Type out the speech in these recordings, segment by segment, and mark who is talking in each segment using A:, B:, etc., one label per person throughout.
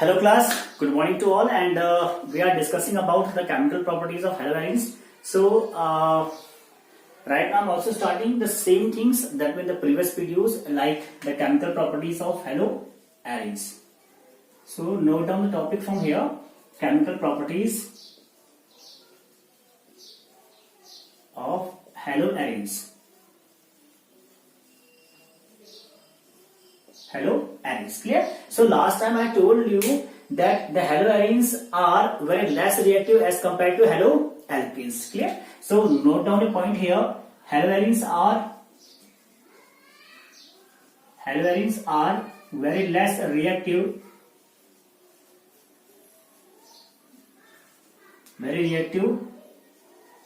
A: Hello class, good morning to all, and we are discussing about the chemical properties of haloarenes. So right now I'm also starting the same things that were the previous videos, like the chemical properties of haloarenes. So note down the topic from here: chemical properties of haloarenes. Haloarenes, clear? So last time I told you that the haloarenes are very less reactive as compared to haloalkanes, clear? So note down a point here: haloarenes are very less reactive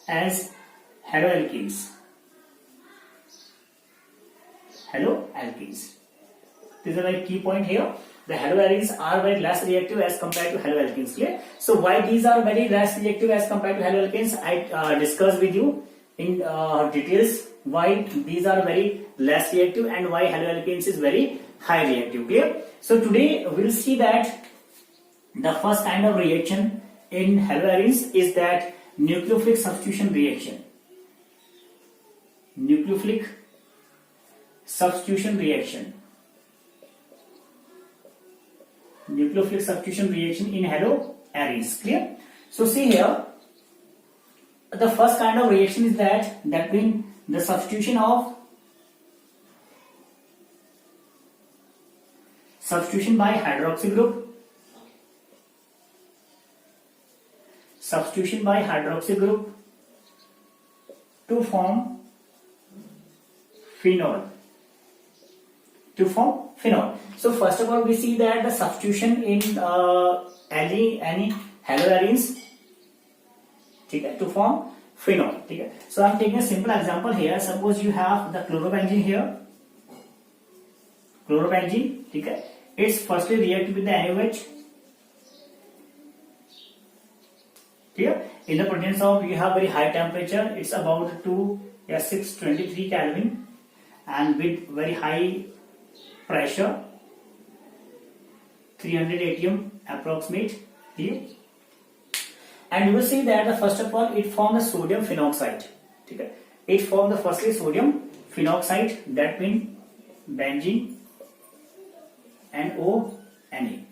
A: as haloalkanes. This is a very key point here. The haloarenes are very less reactive as compared to haloalkanes. Clear? So why these are very less reactive as compared to haloalkanes? I discussed with you in details why these are very less reactive and why haloalkanes is very high reactive. Clear? So today we will see that the first kind of reaction in haloarenes is that nucleophilic substitution reaction. Nucleophilic substitution reaction in haloarenes. Clear? So see here, the first kind of reaction is that means the substitution by hydroxy group to form phenol. So first of all, we see that the substitution in any haloarenes to form phenol. So I am taking a simple example here. Suppose you have the chlorobenzene here. It's firstly react with the NaOH. In the presence of, you have very high temperature. It's about 623 Kelvin, and with very high pressure, 300 atm approximate here, and you will see that first of all it forms the sodium phenoxide. It forms the firstly sodium phenoxide, that means benzene and ONA.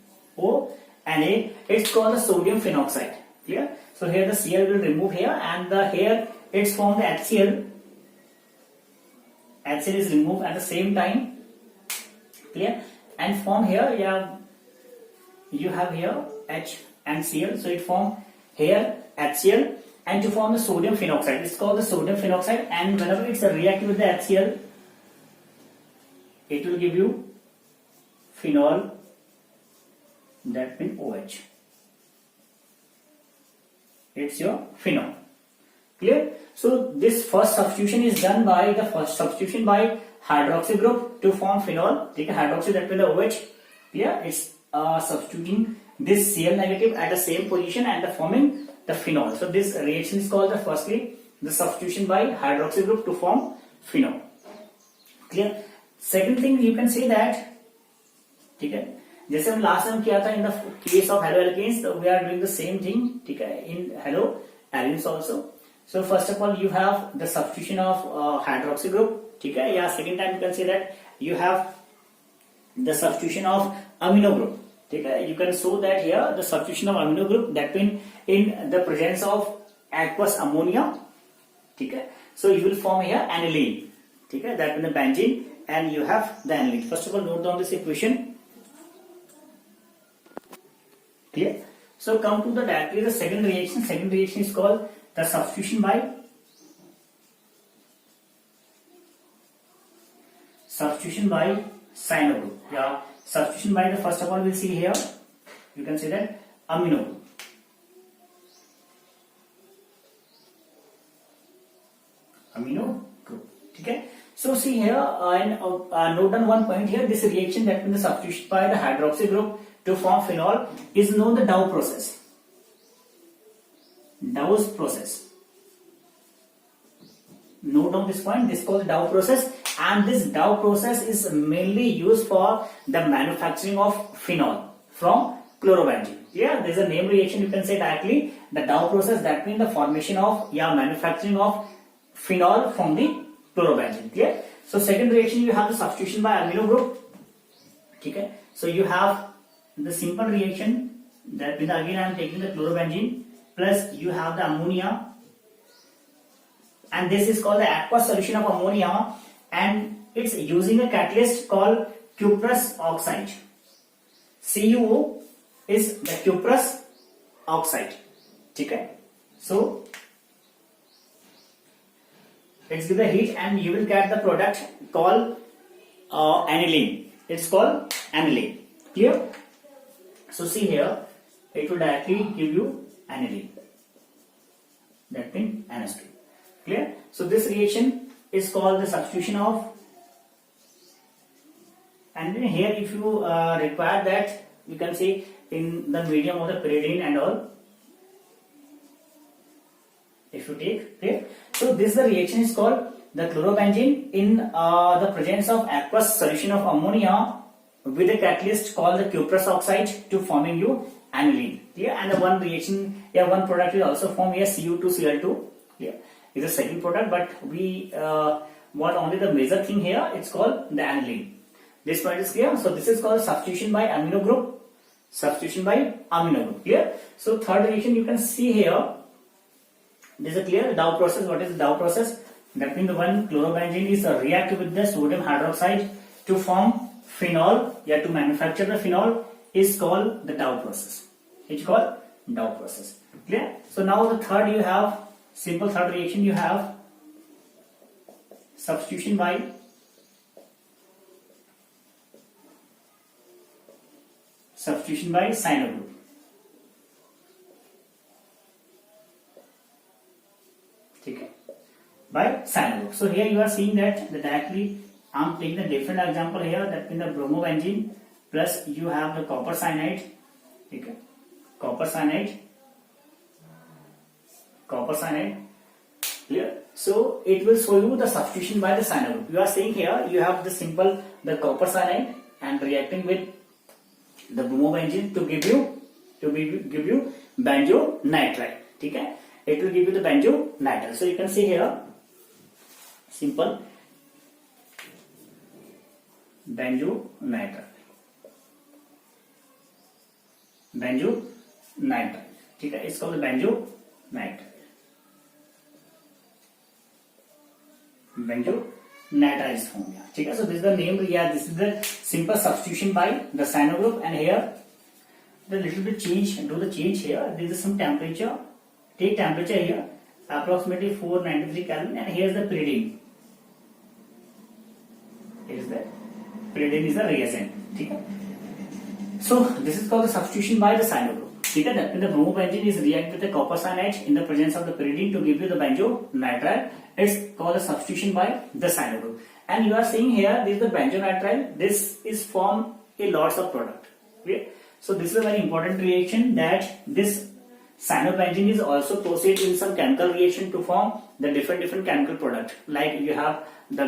A: It's called the sodium phenoxide. Clear? So here the Cl will remove here, and here it's formed the HCl. HCl is removed at the same time. Clear? And form here, you have here H and Cl, so it form here HCl, and to form the sodium phenoxide, it's called the sodium phenoxide, and whenever it's reacted with the HCl, it will give you phenol, that means OH. It's your phenol. Clear? So this first substitution is done by the first substitution by hydroxy group to form phenol. Take a hydroxy, that means the OH. Clear? It's substituting this Cl negative at the same position and forming the phenol. So this reaction is called firstly the substitution by hydroxy group to form phenol. Clear? Second thing you can say that, जैसे हम last time किया था in the case of haloalkanes, we are doing the same thing in haloarenes also. So first of all, you have the substitution of hydroxy group. Second time you can say that you have the substitution of amino group. You can show that here the substitution of amino group, that means in the presence of aqueous ammonia. So you will form here aniline. That means the benzene, and you have the aniline. First of all, note down this equation. Clear? So come to directly the second reaction. Second reaction is called the substitution by cyano group. Substitution by the first of all we'll see here. You can see that amino group. So see here, note down one point here. This reaction, that means the substitution by the hydroxy group to form phenol, is known the Dow process. Dow's process. Note down this point. This is called Dow process, and this Dow process is mainly used for the manufacturing of phenol from chlorobenzene. Yeah, there's a name reaction, you can say directly the Dow process, that means the formation of manufacturing of phenol from the chlorobenzene. Clear? So second reaction, you have the substitution by amino group. Okay, so you have the simple reaction, that means again I am taking the chlorobenzene plus you have the ammonia, and this is called the aqueous solution of ammonia, and it's using a catalyst called cuprous oxide. CuO is the cuprous oxide. Okay, so it's give the heat and you will get the product called aniline. It's called aniline. Clear? So see here, it will directly give you aniline. That means NH2. Clear? So this reaction is called the substitution of, and then here if you require that, you can say in the medium of the pyridine and all, if you take. Clear? So this the reaction is called the chlorobenzene in the presence of aqueous solution of ammonia with a catalyst called the cuprous oxide to forming you aniline. Clear? And the one reaction, one product will also form here Cu2Cl2. Clear? Is a second product, but we want only the major thing here. It's called the aniline. This point is clear. So this is called substitution by amino group. Substitution by amino group. Clear? So third reaction you can see here. This is a clear Dow process. What is the Dow process? That means the one chlorobenzene is react with the sodium hydroxide to form phenol. To manufacture the phenol is called the Dow process. It's called Dow process. Clear? So now the third you have, simple third reaction you have substitution by cyano group. Okay, by cyano group. So here you are seeing that directly I am taking a different example here, that in the bromobenzene plus you have the copper cyanide. Okay, copper cyanide. Clear? So it will show you the substitution by the cyano group. You are saying here you have the simple the copper cyanide and reacting with the bromobenzene to give you benzonitrile. Okay, it will give you the benzonitrile. So you can see here simple benzonitrile. Okay, it's called the benzonitrile. Benzonitrile is formed here. Okay, so this is the name. This is the simple substitution by the cyano group, and here the little bit change. Do the change here. There is some temperature. Take temperature here, approximately 493 Kelvin, and here is the pyridine. Here is the pyridine is the reagent. Okay. So this is called the substitution by the cyano group. Okay, that when the bromobenzene is react with the copper cyanide in the presence of the pyridine to give you the benzonitrile, it's called a substitution by the cyano group. And you are seeing here this is the benzonitrile. This is form a lots of product. Okay? So this is a very important reaction, that this cyanobenzene is also proceed in some chemical reaction to form the different chemical product. Like you have the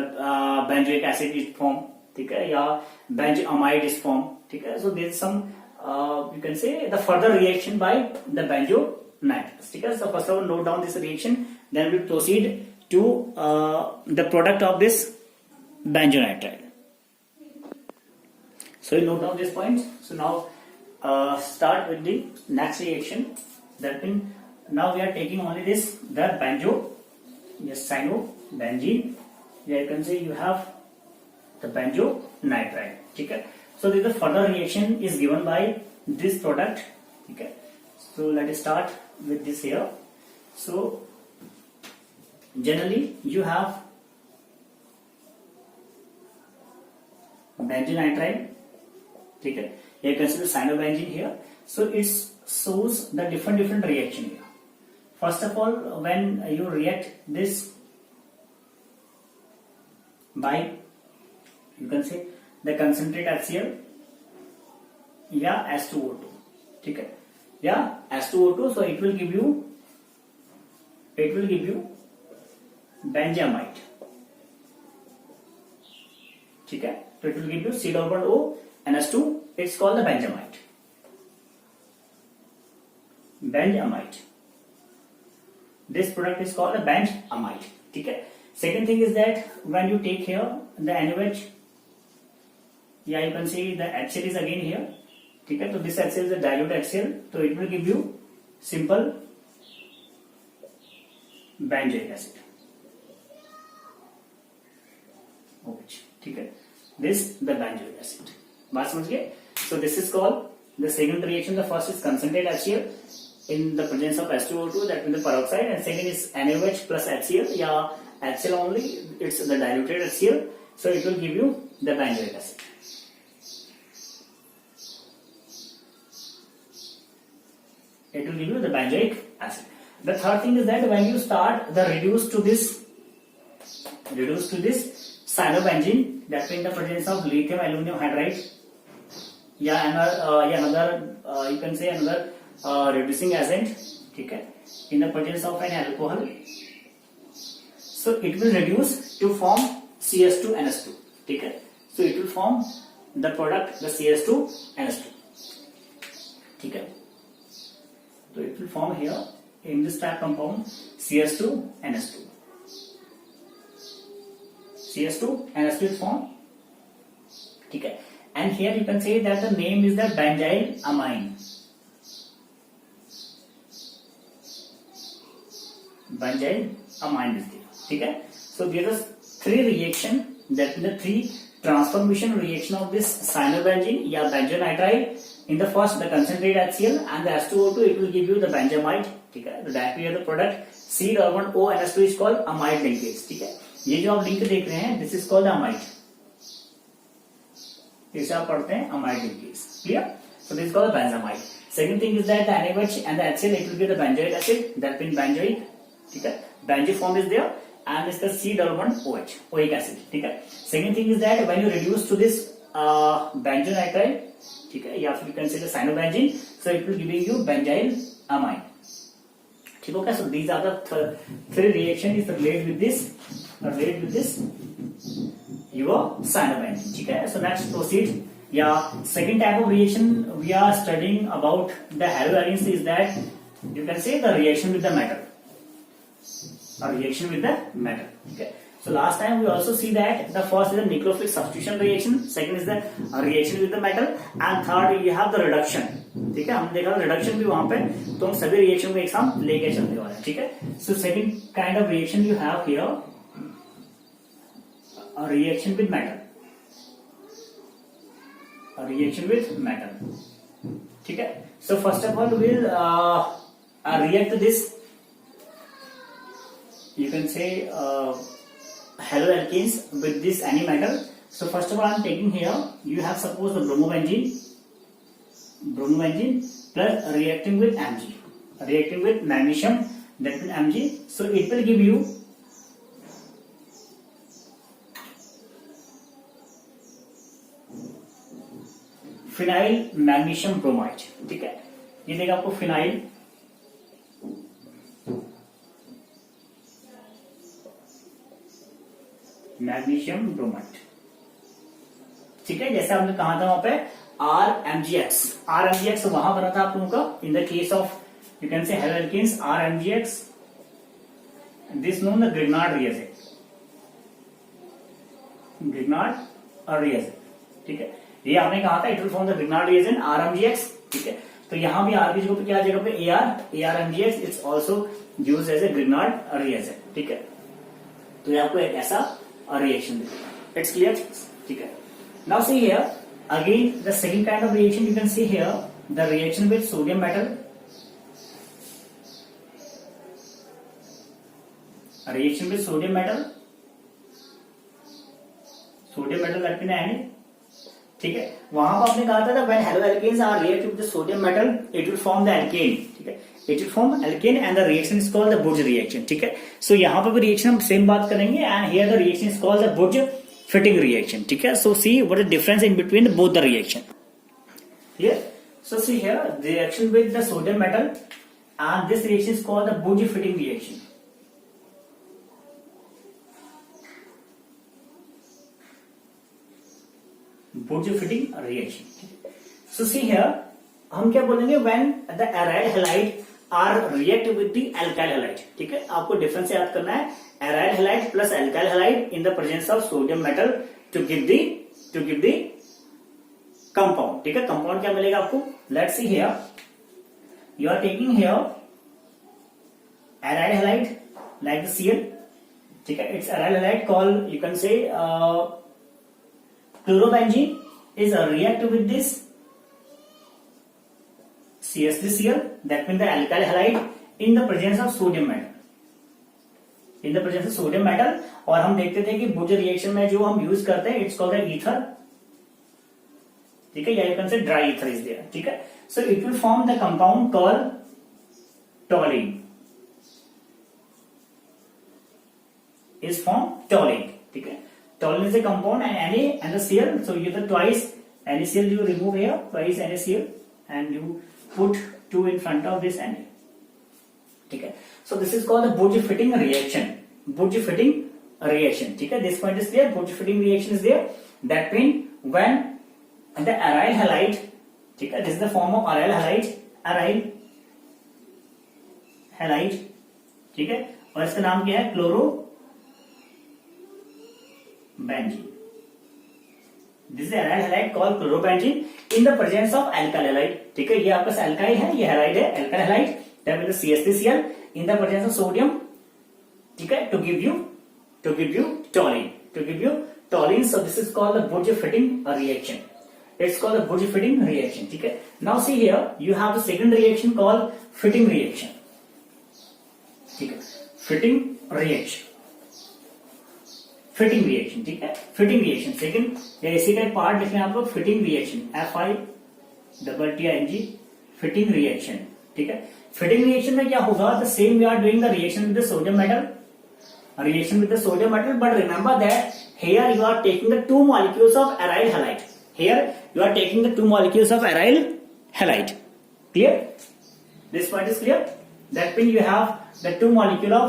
A: benzoic acid is formed. Okay, yeah, benzoamide is formed. Okay, so there is some you can say the further reaction by the benzonitrile. Okay, so first of all note down this reaction, then we proceed to the product of this benzonitrile. So you note down this point. So now start with the next reaction. That means now we are taking only this, the cyanobenzene. Here you can say you have the benzonitrile. Okay. So this the further reaction is given by this product. Okay. So let us start with this here. So generally you have benzonitrile. Okay. You can see the cyanobenzene here. So it shows the different reaction here. First of all, when you react this by, you can say the concentrate HCl, H2O2. Okay. H2O2. So it will give you benzamide. Okay. So it will give you C double O NH2. It's called the benzamide. benjamide. This product is called a benjamide. ठीक है. Second thing is that when you take here the NaOH, yeah, you can see the HCl is again here. ठीक है. तो this HCl is a dilute HCl, so it will give you simple benzoic acid. OH. ठीक है. This the benzoic acid. बात समझ गए? So this is called the second reaction. The first is concentrated HCl in the presence of H2O2, that means the peroxide, and second is NaOH plus HCl. Yeah, HCl only, it's the diluted HCl, so it will give you the benzoic acid. It will give you the benzoic acid. The third thing is that when you start the reduce to this cyanobenzene, that means the presence of lithium aluminum hydride, another you can say another reducing agent, ठीक है, in the presence of an alcohol, so it will reduce to form CS2NH2, ठीक है. So it will form the product the CS2NH2, ठीक है. So it will form here in this type compound CS2NH2. CS2NH2 is formed, ठीक है. And here you can say that the name is the benzyl amine. Benzyl amine is there. ठीक है. So there is three reaction, that is the three transformation reaction of this cyanobenzene या benzonitrile. In the first, the concentrated HCl and the H2O2, it will give you the benjamide. ठीक है. The directly of the product C-O-NH2 is called amide linkage. ठीक है. ये जो आप link देख रहे हैं, this is called amide. इसे आप पढ़ते हैं amide linkage. Clear? So this is called benzamide. Second thing is that the NaOH and the HCl, it will be the benzoic acid. That means benzoic. ठीक है. Benzoform is there and it's the C-O-OH, oic acid. ठीक है. Second thing is that when you reduce to this benzonitrile, ठीक है, या फिर you can say the cyanobenzene, so it will giving you benzyl amine. ठीक है. So these are the three reaction is related with this your cyanobenzene. ठीक है. So next proceed. Yeah, second type of reaction we are studying about the haloalkanes is that you can say the reaction with the metal. A reaction with the metal. Okay. So last time we also see that the first is the nucleophilic substitution reaction, second is the reaction with the metal, and third you have the reduction. ठीक है. हमने देखा reduction भी वहां पे, तो हम सभी रिएक्शन को एक साथ लेके चलने वाले हैं. ठीक है. So second kind of reaction you have here, a reaction with metal. A reaction with metal. ठीक है. So first of all we will react to this, you can say haloalkanes with this any metal. So first of all I am taking here, you have suppose the bromobenzene plus reacting with Mg, reacting with magnesium, that means Mg. So it will give you phenyl magnesium bromide. ठीक है. ये देगा आपको phenyl magnesium bromide. ठीक है. जैसे हमने कहा था वहां पे RMgX वहां बना था आप लोगों का in the case of you can से haloalkanes RMgX, this known the Grignard reagent. ठीक है. ये आपने कहा था it will form the Grignard reagent RMgX. ठीक है. तो यहां भी R की जगह पे क्या जगह पे ARMgX, it's also used as a Grignard reagent. ठीक है. तो ये आपको एक ऐसा reaction देगा. It's clear? ठीक है. Now see here again the second kind of reaction you can see here, the reaction with sodium metal. A reaction with sodium metal that means Na. ठीक है. वहां पर आपने कहा था when haloalkanes are reacted with the sodium metal, it will form the alkane. ठीक है. It will form alkane and the reaction is called the Burge reaction. ठीक है. So यहाँ पर भी reaction हम same बात करेंगे and here the reaction is called the Burge fitting reaction. ठीक है. So see what is the difference in between both the reaction. Here, so see here the reaction with the sodium metal and this reaction is called the Burge fitting reaction. Burge fitting reaction. So see here हम क्या बोलेंगे, when the aryl halide are react with the alkyl halide. ठीक है, आपको difference याद करना है, aryl halide plus alkyl halide in the presence of sodium metal to give the compound. ठीक है, कंपाउंड क्या मिलेगा आपको, let's see here, you are taking here aryl halide like the Cl। ठीक है, it's aryl halide called, you can say chlorobenzene is react with this CH3Cl, that means the alkyl halide in the presence of sodium metal, in the presence of sodium metal। और हम देखते थे कि बुर्ज reaction में जो हम use करते हैं, इट्स कॉल्ड द ईथर। ठीक है, या you can say dry ether is there. ठीक है, so it will form the compound called toluene, is formed toluene। ठीक है, toluene is a compound and Na and the Cl, so you the twice NaCl you remove here, twice NaCl and you put 2 in front of this Na। ठीक है, so this is called the Burge fitting reaction, Burge fitting reaction। ठीक है, this point is clear, Burge fitting reaction is there, that means when the aryl halide, ठीक है, this is the form of aryl halide, ठीक है, और इसका नाम क्या है, chloro benzene। This is aryl halide called chlorobenzene in the presence of alkyl halide। ठीक है, ये आपका alkyl है, ये halide है, alkyl halide, that means CH3Cl in the presence of sodium। ठीक है, to give you toluene, so this is called the Burge fitting reaction, it's called the Burge fitting reaction। ठीक है, now see here you have the second reaction called fitting reaction। ठीक है, fitting reaction, ठीक है, fitting reaction second या इसी का एक पार्ट लिखें आप लोग, fitting reaction, FITTING, fitting reaction. ठीक है, फिटिंग रिएक्शन में क्या होगा, the same we are doing the reaction with the sodium metal, but remember that here you are taking the 2 molecules of aryl halide, here you are taking the 2 molecules of aryl halide। clear, this point is clear, that means you have the 2 molecule of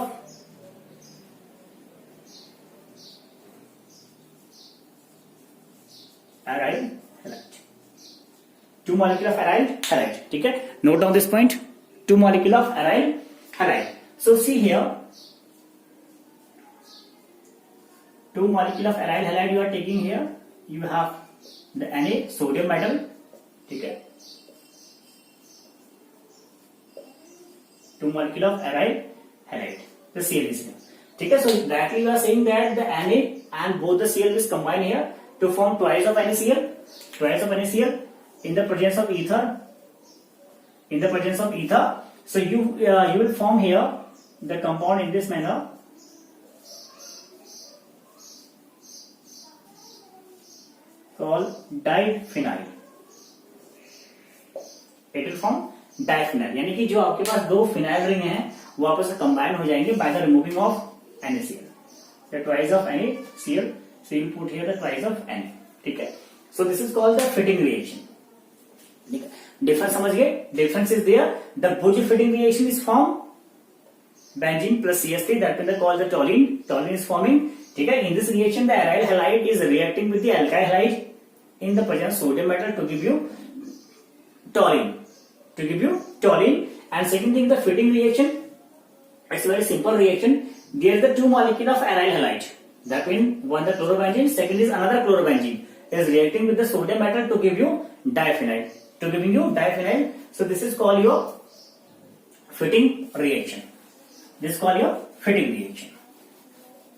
A: aryl halide, 2 molecule of aryl halide। ठीक है, note down this point, 2 molecule of aryl halide। so see here, 2 molecule of aryl halide you are taking here, you have the Na, sodium metal। ठीक है, 2 molecule of aryl halide, the Cl is here। ठीक है, so directly you are saying that the Na and both the Cl is combined here to form twice of NaCl in the presence of ether, so you will form here the compound in this manner, called diphenyl। it will form diphenyl, यानी कि जो आपके पास 2 phenyl ring हैं वो आपस में combine हो जाएंगे by the removing of NaCl, the twice of NaCl, so you put here the twice of Na। ठीक है, so this is called the fitting reaction। ठीक है, डिफरेंस समझ गए, difference is there, the Burge fitting reaction is formed benzene plus CH3, that means called the toluene is forming। ठीक है, in this reaction the aryl halide is reacting with the alkyl halide in the presence of sodium metal to give you toluene, and second thing, the fitting reaction, it's a very simple reaction, there is the 2 molecule of aryl halide, that means one the chlorobenzene, second is another chlorobenzene is reacting with the sodium metal to give you diphenyl, so this is called your fitting reaction,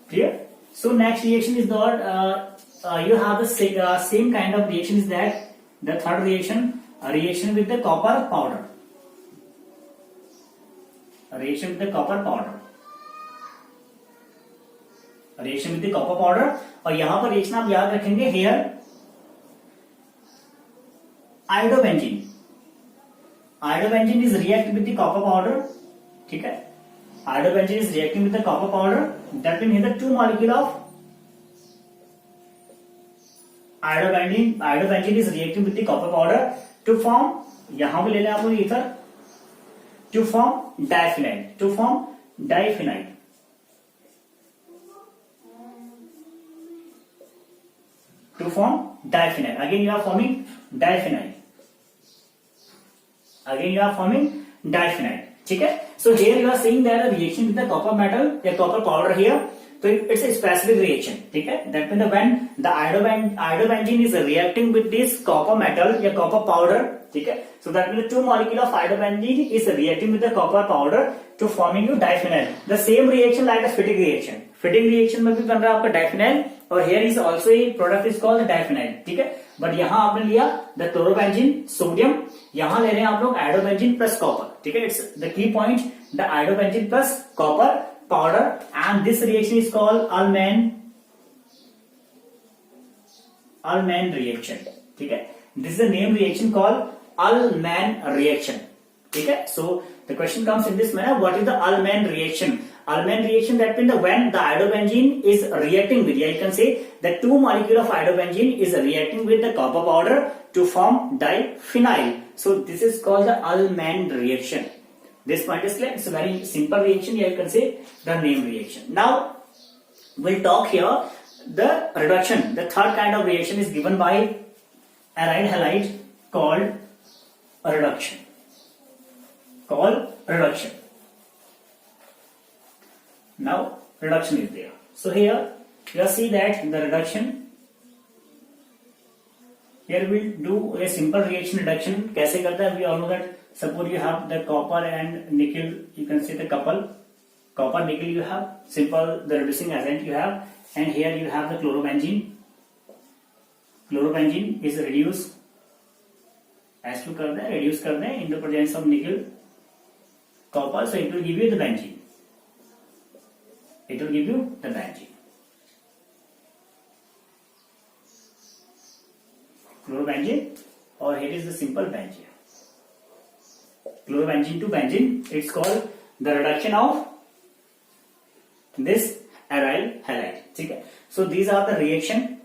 A: clear। so next reaction is that you have the same kind of reaction, is that the third reaction, reaction with the copper powder, और यहां पर reaction आप याद रखेंगे, here iodobenzene is react with the copper powder. ठीक है, iodobenzene is reacting with the copper powder, that mean here 2 molecule of iodobenzene is reacting with the copper powder to form, यहां पे ले लें आप लोग ether, to form diphenyl, to form diphenyl, again you are forming diphenyl, again you are forming diphenyl, ठीक है। So here you are seeing that the reaction with the copper metal या copper powder here, तो it's a specific reaction, ठीक है। That means when the iodobenzene is reacting with this copper metal या copper powder, ठीक है, so that means the two molecule of iodobenzene is reacting with the copper powder to forming you diphenyl. The same reaction like a Fittig reaction. Fittig reaction में भी बन रहा है आपका diphenyl और here is also a product is called diphenyl, ठीक है। But यहाँ आपने लिया the chlorobenzene सोडियम, यहाँ ले रहे हैं आप लोग iodobenzene प्लस कॉपर, ठीक है। It's the key point, the iodobenzene plus copper powder and this reaction is called Ullmann reaction, ठीक है। This is the name reaction called Ullmann reaction, ठीक है। So the question comes in this manner, what is the Ullmann reaction? Ullmann reaction, that means when the iodobenzene is reacting with, you can say the two molecule of iodobenzene is reacting with the copper powder to form diphenyl. So this is called the Ullmann reaction. This point is clear. It's a very simple reaction. You can say the name reaction. Now we'll talk here the reduction. The third kind of reaction is given by aryl halide called reduction. Now reduction is there. So here you see that the reduction. Here we'll do a simple reaction reduction. कैसे करता है? We all know that. Suppose you have the copper and nickel, you can say the couple copper nickel you have, simple the reducing agent you have, and here you have the chlorobenzene. Chlorobenzene is reduced as to कर दें, reduce कर दें in the presence of nickel copper, so it will give you the benzene. It will give you the benzene. Chlorobenzene, or here is the simple benzene. Chlorobenzene to benzene, it's called the reduction of this aryl halide, ठीक है। So these are the reaction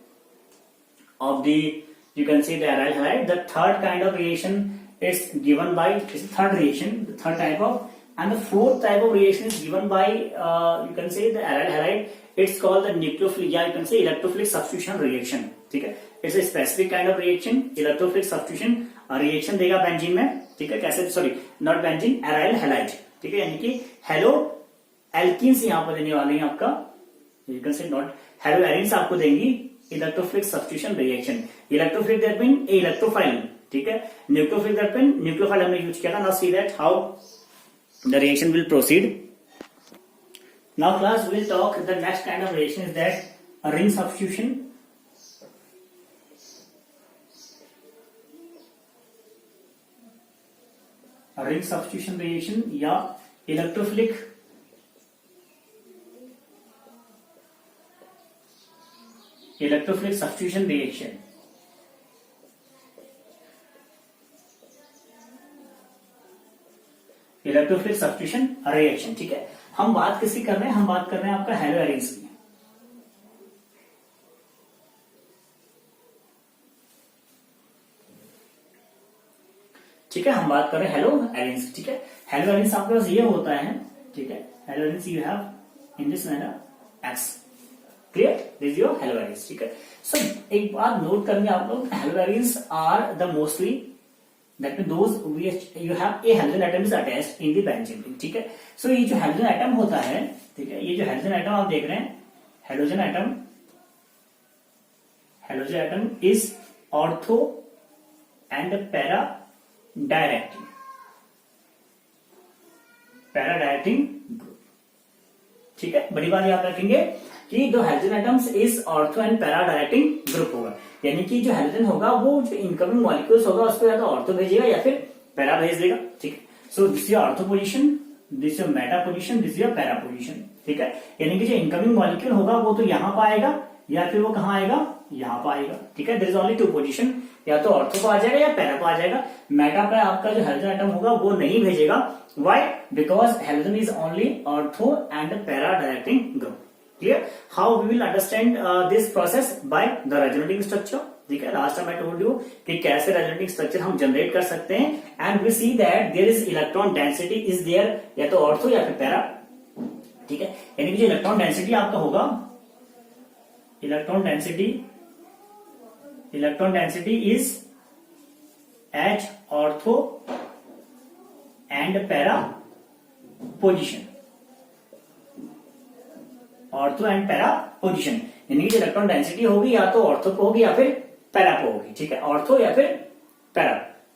A: of the, you can see the aryl halide. The third kind of reaction is given by, this is third reaction, the third type of, and the fourth type of reaction is given by you can say the aryl halide. It's called the nucleophilic, yeah, you can say electrophilic substitution reaction, ठीक है। It's a specific kind of reaction, electrophilic substitution reaction देगा benzene में, ठीक है। कैसे, sorry not benzene, aryl halide, ठीक है, यानी कि हेलो एल्कीन्स यहाँ पर देने वाले हैं आपका, you can say not haloarenes आपको देंगी electrophilic substitution reaction. Electrophilic that mean a electrophile, ठीक है। न्यूक्लियोफिलिक दैट मीन न्यूक्लियोफाइल हमने यूज किया था। Now see that how the reaction will proceed. Now class will talk the next kind of reaction is that ring substitution. Ring substitution reaction या electrophilic substitution reaction. Electrophilic substitution reaction, ठीक है। हम बात किसकी कर रहे हैं? हम बात कर रहे हैं आपका हेलो एरिन्स की, ठीक है। हम बात कर रहे हैं हेलो एरिन्स, ठीक है। हेलो एरिन्स आपके पास ये होता है, ठीक है। Haloarenes you have in this manner x, clear, this is your haloarenes, ठीक है। सो एक बात नोट करेंगे आप लोग, haloarenes are the mostly that mean those which you have a hydrogen atom is attached in the benzene ring, ठीक है। सो ये जो हाइड्रोजन एटम होता है, ठीक है, ये जो हाइड्रोजन एटम आप देख रहे हैं, hydrogen atom is ortho and para directing group, ठीक है। बड़ी बात याद रखेंगे कि जो hydrogen atoms is ortho and para directing group होगा, यानी कि जो हाइड्रोजन होगा वो जो इनकमिंग मॉलिक्यूल्स होगा उसको या तो ऑर्थो भेजेगा या फिर पैरा भेज देगा, ठीक है। So this your ortho position, this your Meta position, this your para position, ठीक है। यानी कि जो इनकमिंग मॉलिक्यूल होगा वो तो यहां पर आएगा या फिर वो कहां आएगा, यहां पर आएगा, ठीक है। There is only two position, या तो ऑर्थो पर आ जाएगा या पैरा पर आ जाएगा। मेटा पर आपका जो हाइड्रोजन एटम होगा वो नहीं भेजेगा, why? Because hydrogen is only ortho and para directing group, clear. How we will understand this process? By the resonating structure, ठीक है। Last time I told you कि कैसे रेजोनेटिंग स्ट्रक्चर हम जनरेट कर सकते हैं, and we see that there is electron density is there, या तो ऑर्थो या फिर पैरा, ठीक है। यानी कि जो इलेक्ट्रॉन डेंसिटी आपका होगा, electron density is H ortho and para position, ortho and para position, यानी कि जो इलेक्ट्रॉन डेंसिटी होगी या तो ऑर्थो पे होगी या फिर पैरा पे होगी, ठीक है, ऑर्थो या फिर para.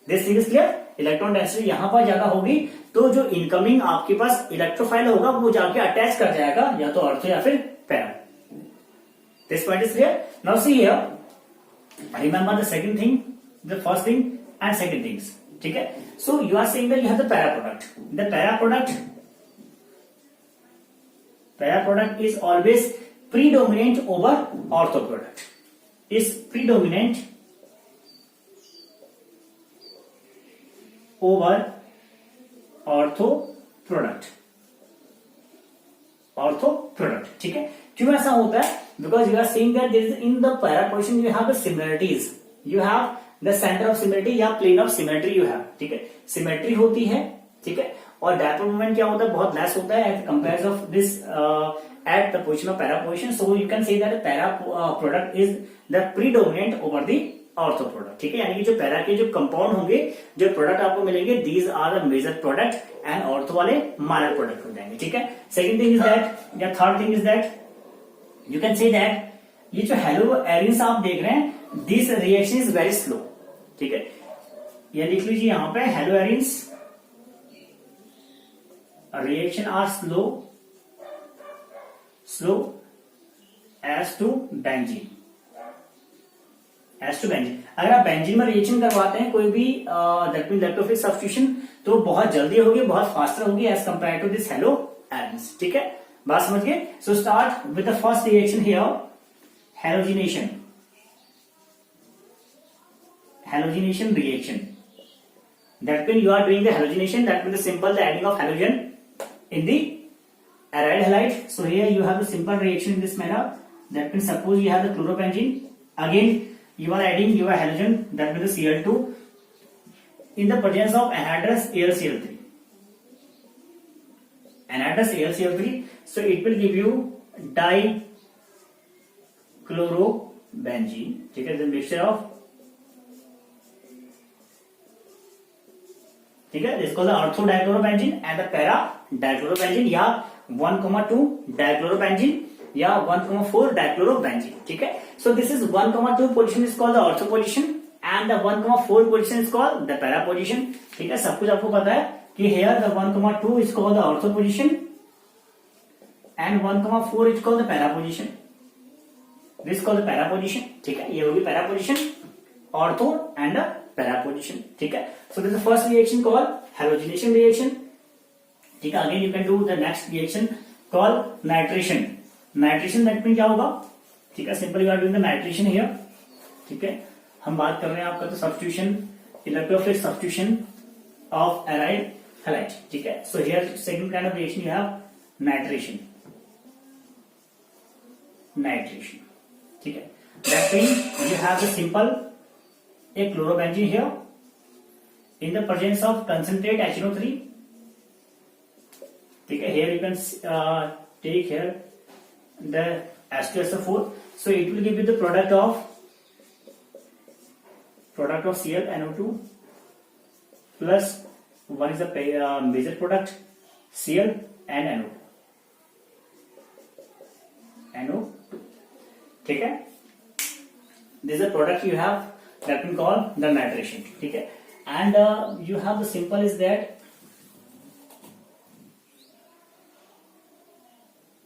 A: This thing is clear. Electron density यहां पर ज्यादा होगी तो जो इनकमिंग आपके पास इलेक्ट्रोफाइल होगा वो जाके अटैच कर जाएगा या तो ऑर्थो या फिर para. This point is clear. Now see here, remember the second thing, the first thing and second things, ठीक है। So you are saying that you have the para product. The para product is always predominant over ortho product, is predominant over ortho product, ठीक है। क्यों ऐसा होता है? Because you are saying that there is in the para position you have the similarities, you have the center of similarity या plane of symmetry you have, ठीक है, symmetry होती है, ठीक है, और डायपोल मोमेंट क्या होता है, बहुत लेस होता है at compare of this at the position of para position. So you can say that para product is the predominant over the ortho product, ठीक है, यानी कि जो पैरा के जो कंपाउंड होंगे, जो प्रोडक्ट आपको मिलेंगे, these are the major product and ortho वाले माइनर प्रोडक्ट हो जाएंगे, ठीक है। सेकंड थिंग इज दैट या third thing is that you can say that ये जो हेलो एरिन्स आप देख रहे हैं, this reaction is very slow, ठीक है, ये लिख लीजिए यहां पे, haloarenes reaction are slow as to benzene, अगर आप बेंजीन में रिएक्शन करवाते हैं कोई भी दैट मीन इलेक्ट्रोफिलिक सब्स्टिट्यूशन, तो बहुत जल्दी होगी, बहुत फास्टर होगी as compare to this haloarenes, ठीक है, बात समझ गए। So start with the first reaction here, halogenation reaction. That means you are doing the halogenation, that means the simple the adding of halogen in the aride halide. So here you have the simple reaction in this manner. That means suppose you have the chloropentene, again you are adding your halogen, that means the Cl2 in the presence of anhydrous AlCl3. So it will give you dichlorobenzene, ठीक है, the mixture of, ठीक है, इसको ortho dichlorobenzene and the para dichlorobenzene या 1,2 dichlorobenzene या 1,4 dichlorobenzene, ठीक है। So this is 1,2 position is called the ortho position and the 1,4 position is called the para position, ठीक है, सब कुछ आपको पता है कि here the 1,2 is called the ortho position and 1,4 is called the para position, this called the para position, ठीक है, ये होगी para position, ortho and the para position, ठीक है। So this is the first reaction called halogenation reaction, ठीक है। Again you can do the next reaction called nitration. Nitration that mean क्या होगा, ठीक है, simple you are doing the nitration here, ठीक है। हम बात कर रहे हैं आपका तो substitution, electrophilic substitution of aryl halide, ठीक है। So here second kind of reaction you have nitration, ठीक है। That mean you have the simple a chlorobenzene here in the presence of concentrate HNO3, ठीक है। Here you can take here the H2SO4, so it will give you the product of ClNO2 plus one is the major product Cl and NO2, ठीक है। This is the product you have that we call the nitration, ठीक है। And you have the simple is that,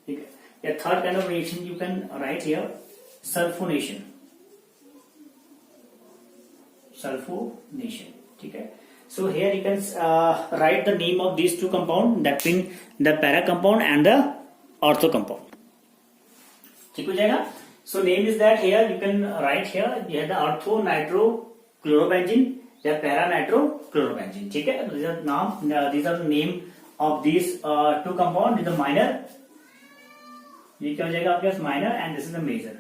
A: ठीक है, a third kind of reaction you can write here, sulfonation, ठीक है। So here you can write the name of these two compound, that being the para compound and the ortho compound, ठीक हो जाएगा। So name is that here you can write here you have the ortho nitrochlorobenzene या para nitrochlorobenzene, ठीक है। These are the name of these two compound with the minor, ये क्या हो जाएगा आपके पास minor and this is the major,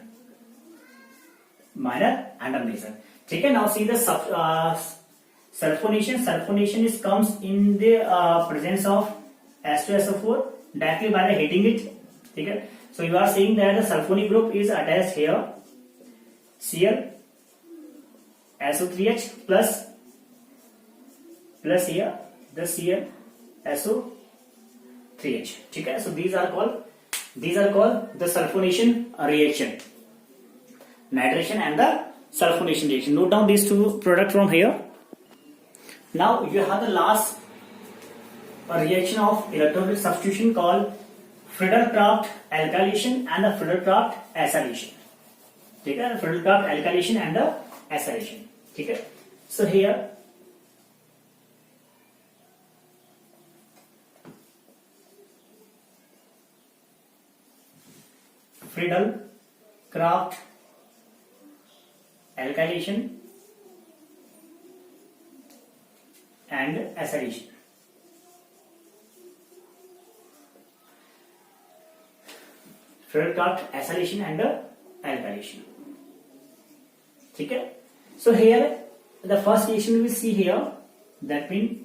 A: minor and a major, ठीक है। Now see the sulfonation. Sulfonation is comes in the presence of H2SO4 directly by the heating it, ठीक है। So you are saying that the sulfonic group is attached here, Cl SO3H plus here the Cl SO3H. ठीक है. So these are called the sulfonation reaction, nitration and the sulfonation reaction. Note down these two products from here. Now you have the last reaction of electrolytic substitution called Friedel-Crafts alkylation and the Friedel-Crafts acylation. ठीक है. Friedel-Crafts alkylation and the acylation. ठीक है. So here Friedel-Crafts alkylation and acylation. Friedel-Crafts acylation and alkylation. ठीक है. So here the first reaction we see here, that means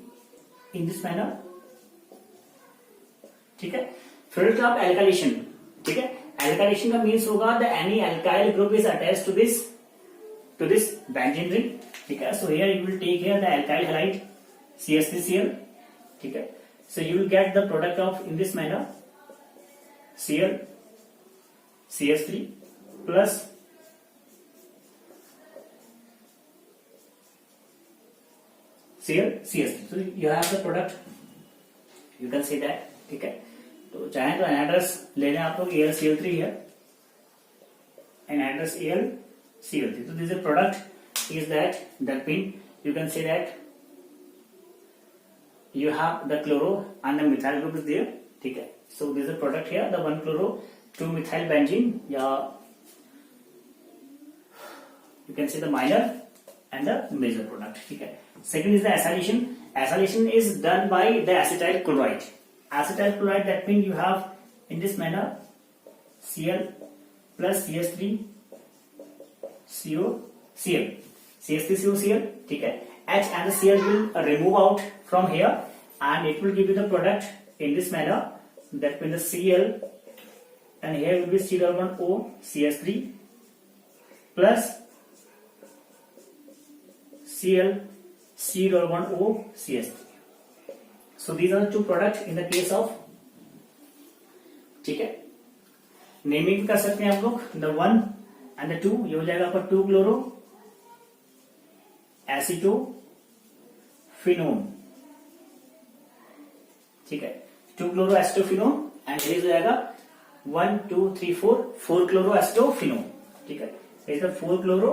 A: in this manner. ठीक है. Friedel-Crafts alkylation. ठीक है. Alkylation का means होगा the any alkyl group is attached to this benzene ring. ठीक है. So here you will take here the alkyl halide CH3Cl. ठीक है. So you will get the product of in this manner Cl CH3 plus Cl CH3. So you have the product, you can see that. ठीक है. तो चाहे तो anhydrous ले लें आप लोग, AlCl3 है, एनहाइड्रस AlCl3. तो this product is that mean you can say that you have the chloro and the methyl group is there. ठीक है. So this is a product here, the 1-chloro 2-methyl benzene, या you can say the minor and the major product. ठीक है. Second is the acylation. Acylation is done by the acetyl chloride. Acetyl chloride, that means you have in this manner Cl plus CH3 COCl, CH3COCl. ठीक है. H and the Cl will remove out from here and it will give you the product in this manner, that means the Cl, and here will be C-O CH3 plus Cl C-O CH3. So these are the two products in the case of. ठीक है. Naming कर सकते हैं आप लोग, the 1 and the 2. ये हो जाएगा आपका 2-chloro acetophenone. ठीक है. 2-chloro acetophenone and here हो जाएगा 1 2 3 4 4-chloro acetophenone. ठीक है. Here is the 4-chloro